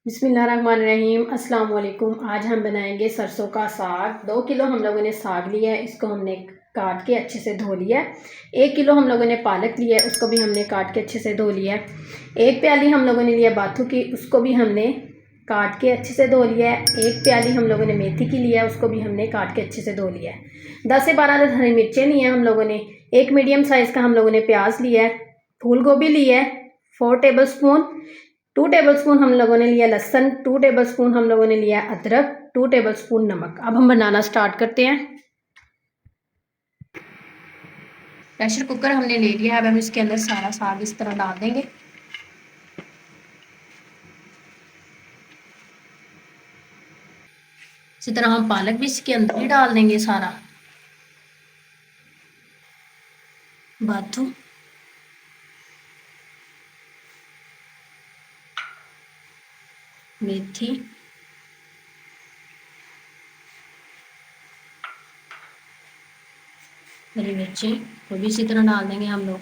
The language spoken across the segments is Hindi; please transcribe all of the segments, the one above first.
बिस्मिल्लाहिर्रहमानिर्रहीम अस्सलाम वालेकुम। आज हम बनाएंगे सरसों का साग। 2 किलो हम लोगों ने साग लिया है, इसको हमने काट के अच्छे से धो लिया है। 1 किलो हम लोगों ने पालक लिया है, उसको भी हमने काट के अच्छे से धो लिया है। 1 प्याली हम लोगों ने लिया बाथू की, उसको भी हमने काट के अच्छे से धो लिया है। 1 प्याली हम लोगों ने मेथी की लिया है, उसको भी हमने काट के अच्छे से धो लिया है। 10 से 12 हरी मिर्चें ली हैं हम लोगों ने। 1 मीडियम साइज़ का हम लोगों ने प्याज लिया है। फूल गोभी लिया है 4 टेबल स्पून। 2 टेबल स्पून हम लोगों ने लिया लहसुन। 2 टेबल स्पून हम लोगों ने लिया अदरक। 2 टेबल स्पून नमक। अब हम बनाना स्टार्ट करते हैं। प्रेशर कुकर हमने ले लिया है। अब हम इसके अंदर सारा साग इस तरह डाल देंगे। इसी तरह हम पालक भी इसके अंदर ही डाल देंगे सारा। बाथू, मेथी, हरी मिर्ची वो भी इसी तरह डाल देंगे हम लोग।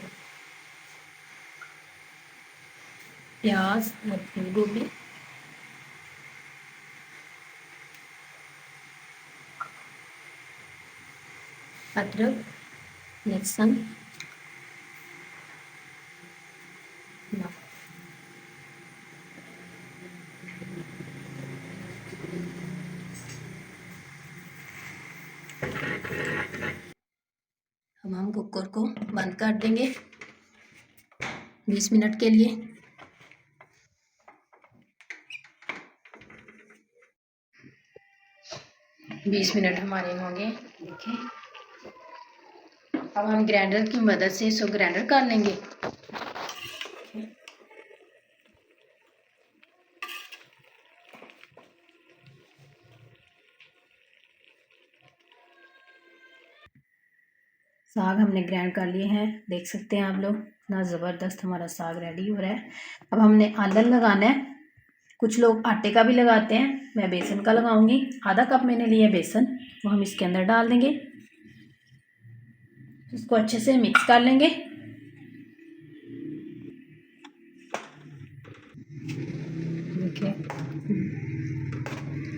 प्याज और फूल गोभी, अदरक, लहसुन, नमक। अब हम कुकर को बंद कर देंगे 20 मिनट के लिए। 20 मिनट हमारे हो गए, देखें। अब हम ग्राइंडर की मदद से इसको ग्राइंडर कर लेंगे। साग हमने ग्राइंड कर लिए हैं, देख सकते हैं आप लोग इतना ज़बरदस्त हमारा साग रेडी हो रहा है। अब हमने आलन लगाना है। कुछ लोग आटे का भी लगाते हैं, मैं बेसन का लगाऊंगी। आधा कप मैंने लिया बेसन, वो हम इसके अंदर डाल देंगे। इसको अच्छे से मिक्स कर लेंगे। देखिए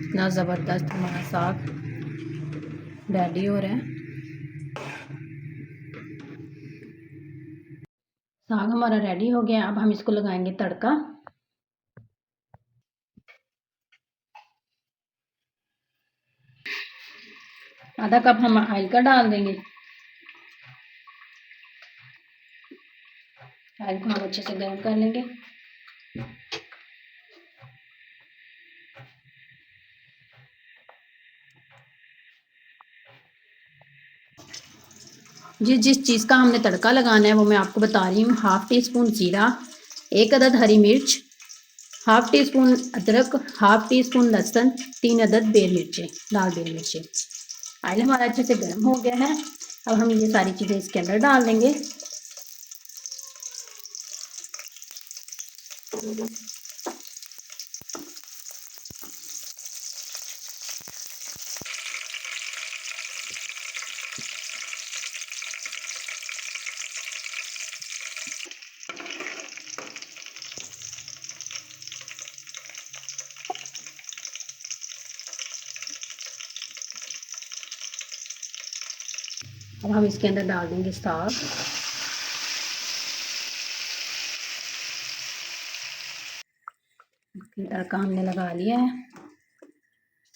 इतना ज़बरदस्त हमारा साग रेडी हो रहा है। साग हमारा रेडी हो गया। अब हम इसको लगाएंगे तड़का। आधा कप हम ऑयल का डाल देंगे। ऑयल को हम अच्छे से गर्म कर लेंगे। जिस चीज़ का हमने तड़का लगाना है वो मैं आपको बता रही हूँ। 1/2 टी स्पून जीरा, 1 अदद हरी मिर्च, 1/2 टी स्पून अदरक, 1/2 टी स्पून लहसुन, 3 अदद बेल मिर्चें, लाल बेल मिर्चें। ऑयल हमारा अच्छे से गर्म हो गया है। अब हम ये सारी चीज़ें इसके अंदर डाल देंगे। अब हम इसके अंदर डाल देंगे साग। तड़का हमने लगा लिया है।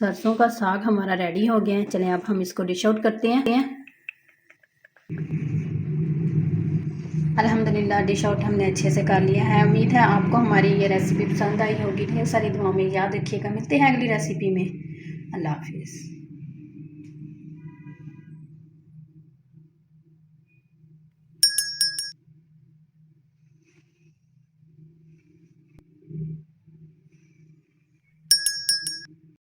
सरसों का साग हमारा रेडी हो गया है। चलें अब हम इसको डिश आउट करते हैं। अल्हम्दुलिल्लाह डिश आउट हमने अच्छे से कर लिया है। उम्मीद है आपको हमारी ये रेसिपी पसंद आई होगी। ढेर सारी दुआओं में याद रखिएगा। मिलते हैं अगली रेसिपी में। अल्लाह हाफिज़।